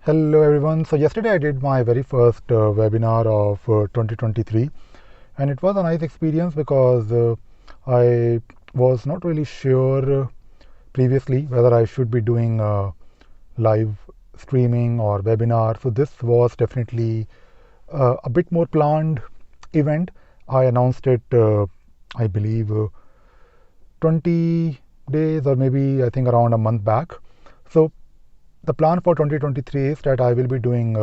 Hello everyone. So yesterday I did my very first webinar of 2023, and it was a nice experience because I was not really sure previously whether I should be doing live streaming or webinar. So this was definitely a bit more planned event. I announced it, I believe, 20 days or maybe I think around a month back. So the plan for 2023 is that I will be doing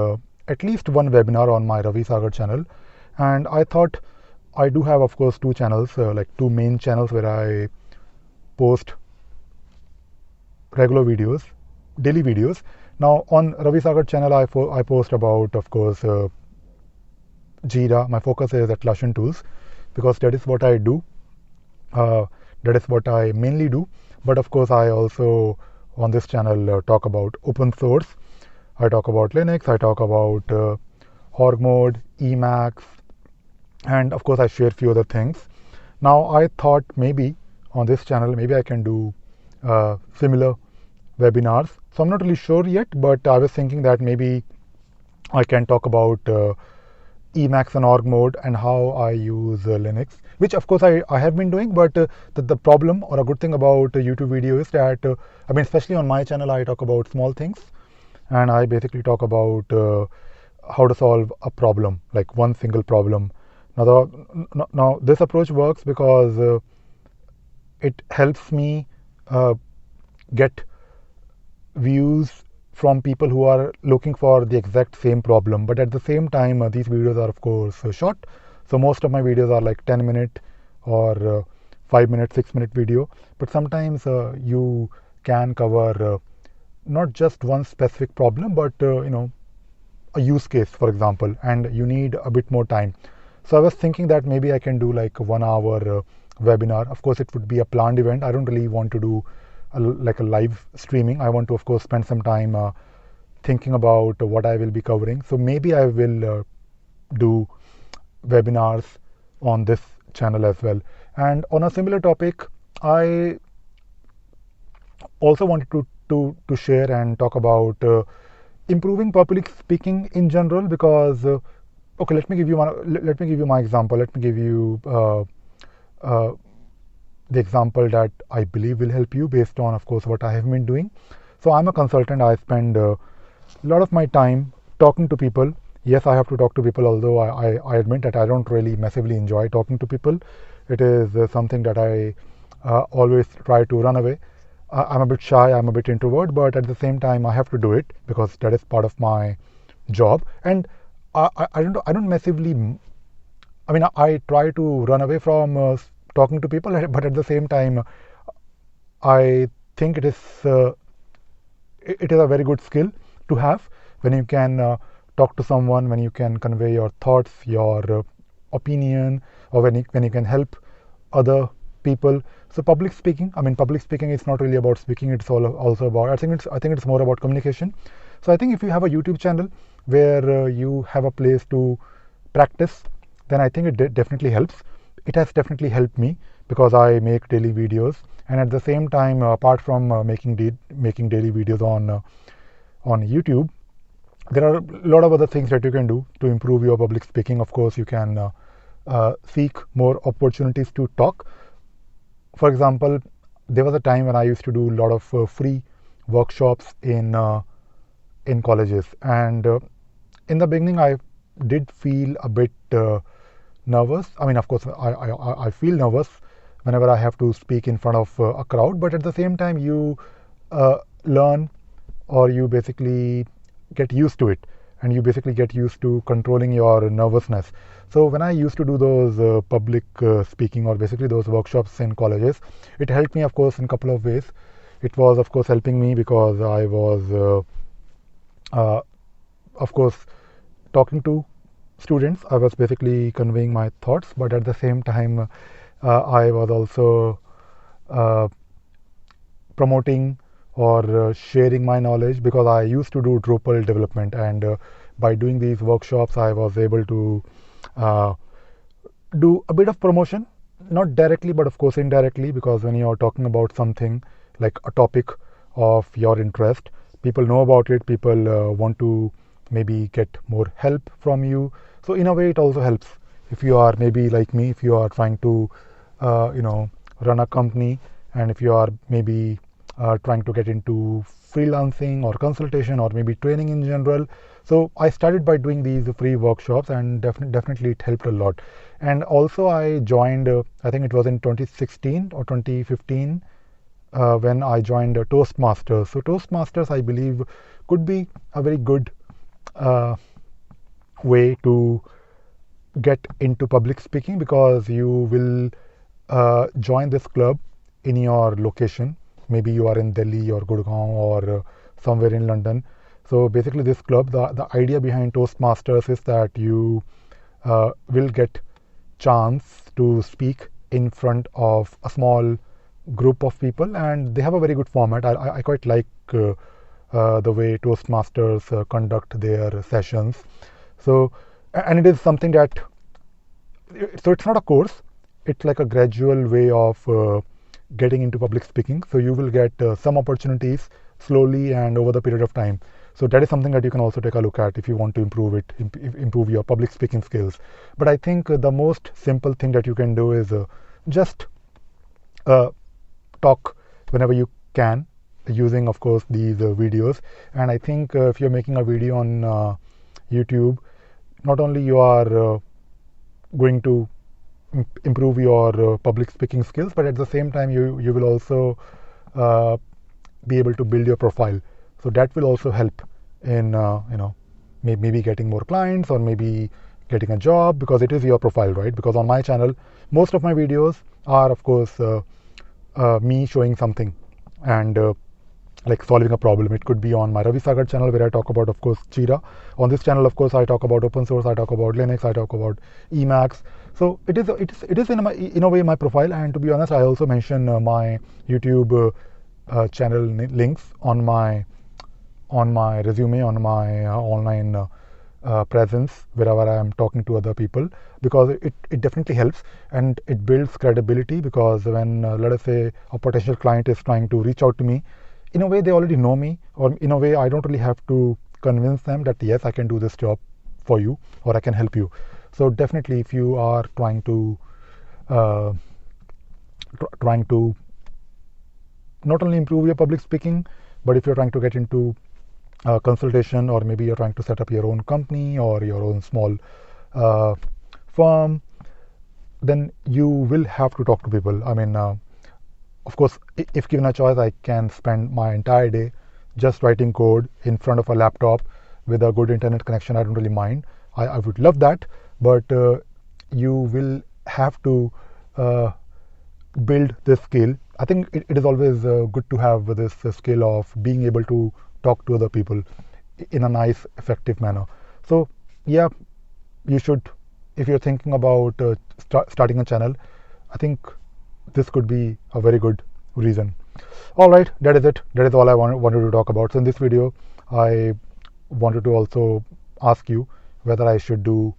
at least one webinar on my Ravi Sagar channel, and I thought I do have, of course, two channels, like two main channels where I post regular videos, daily videos. Now on Ravi Sagar channel, I post about, of course, Jira. My focus is Atlassian tools because that is what I do. Uh, that is what I mainly do. But of course, I also on this channel talk about open source. I talk about Linux. I talk about org mode, Emacs, and of course, I share few other things. Now, I thought maybe on this channel, maybe I can do similar webinars. So I'm not really sure yet, but I was thinking that maybe I can talk about Emacs and org mode and how I use Linux, which of course I have been doing, but the problem or a good thing about YouTube video is that, I mean, especially on my channel, I talk about small things and I basically talk about how to solve a problem, like one single problem. Now this approach works because it helps me get views from people who are looking for the exact same problem, but at the same time these videos are of course short. So most of my videos are like 10-minute or 5-minute, 6-minute video, but sometimes you can cover not just one specific problem, but a use case, for example, and you need a bit more time. So I was thinking that maybe I can do like a 1 hour webinar. Of course, it would be a planned event. I don't really want to do like a live streaming. I want to, of course, spend some time thinking about what I will be covering. So maybe I will do webinars on this channel as well. And on a similar topic, I also wanted to share and talk about improving public speaking in general because okay, let me give you my example. Let me give you uh, the example that I believe will help you based on, of course, what I have been doing. So I'm a consultant. I spend a lot of my time talking to people. Yes, I have to talk to people, although I admit that I don't really massively enjoy talking to people. It is something that I always try to run away. I'm a bit shy, I'm a bit introvert, but at the same time, I have to do it because that is part of my job. And I don't massively, I mean, I try to run away from talking to people, but at the same time, I think it is a very good skill to have when you can talk to someone, when you can convey your thoughts, your opinion, or when you can help other people. So public speaking is not really about speaking, it's also about, I think it's more about communication. So I think if you have a YouTube channel where you have a place to practice, then I think it definitely helps. It has definitely helped me because I make daily videos, and at the same time, apart from making daily videos on YouTube, there are a lot of other things that you can do to improve your public speaking. Of course, you can seek more opportunities to talk. For example, there was a time when I used to do a lot of free workshops in colleges, and in the beginning, I did feel a bit nervous. I mean, of course, I feel nervous whenever I have to speak in front of a crowd, but at the same time, you learn, or you basically get used to it, and you basically get used to controlling your nervousness. So when I used to do those public speaking, or basically those workshops in colleges, it helped me, of course, in a couple of ways. It was, of course, helping me because I was of course, talking to students. I was basically conveying my thoughts, but at the same time, I was also uh, promoting or sharing my knowledge because I used to do Drupal development, and by doing these workshops, I was able to uh, do a bit of promotion, not directly, but of course indirectly, because when you're talking about something like a topic of your interest, people know about it, people want to maybe get more help from you. So in a way it also helps. If you are maybe like me, if you are trying to run a company, and if you are maybe trying to get into freelancing or consultation or maybe training in general. So I started by doing these free workshops, and definitely it helped a lot. And also I joined, I think it was in 2016 or 2015, when I joined Toastmasters. So Toastmasters, I believe, could be a very good uh, way to get into public speaking, because you will join this club in your location. Maybe you are in Delhi or Gurgaon or somewhere in London. So basically this club, the idea behind Toastmasters is that you will get chance to speak in front of a small group of people, and they have a very good format. I quite like the way Toastmasters conduct their sessions. So, and it is something that, so it's not a course, it's like a gradual way of getting into public speaking. So you will get some opportunities slowly and over the period of time. So that is something that you can also take a look at if you want to improve it, improve your public speaking skills. But I think the most simple thing that you can do is just talk whenever you can, using of course these videos. And I think if you're making a video on YouTube, not only you are going to improve your public speaking skills, but at the same time you will also be able to build your profile. So that will also help in maybe getting more clients, or maybe getting a job, because it is your profile, right? Because on my channel, most of my videos are of course me showing something and like solving a problem. It could be on my Ravi Sagar channel, where I talk about, of course, Jira. On this channel, of course, I talk about open source, I talk about Linux, I talk about Emacs. So it is in a way my profile. And to be honest, I also mention my YouTube channel links on my resume, on my online presence, wherever I am talking to other people, because it definitely helps, and it builds credibility. Because when let us say a potential client is trying to reach out to me, in a way they already know me, or in a way I don't really have to convince them that yes, I can do this job for you, or I can help you. So definitely, if you are trying to not only improve your public speaking, but if you're trying to get into consultation, or maybe you're trying to set up your own company or your own small firm, then you will have to talk to people. I mean, of course, if given a choice, I can spend my entire day just writing code in front of a laptop with a good internet connection. I don't really mind. I would love that, but you will have to build this skill. I think it is always good to have this skill of being able to talk to other people in a nice, effective manner. So yeah, you should, if you're thinking about starting a channel, I think this could be a very good reason. All right, that is it. That is all I wanted to talk about. So in this video, I wanted to also ask you whether I should do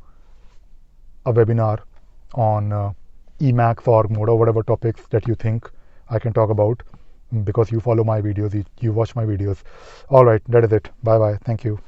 a webinar on Emacs or Modo, whatever topics that you think I can talk about, because you follow my videos, you watch my videos. All right, that is it. Bye bye. Thank you.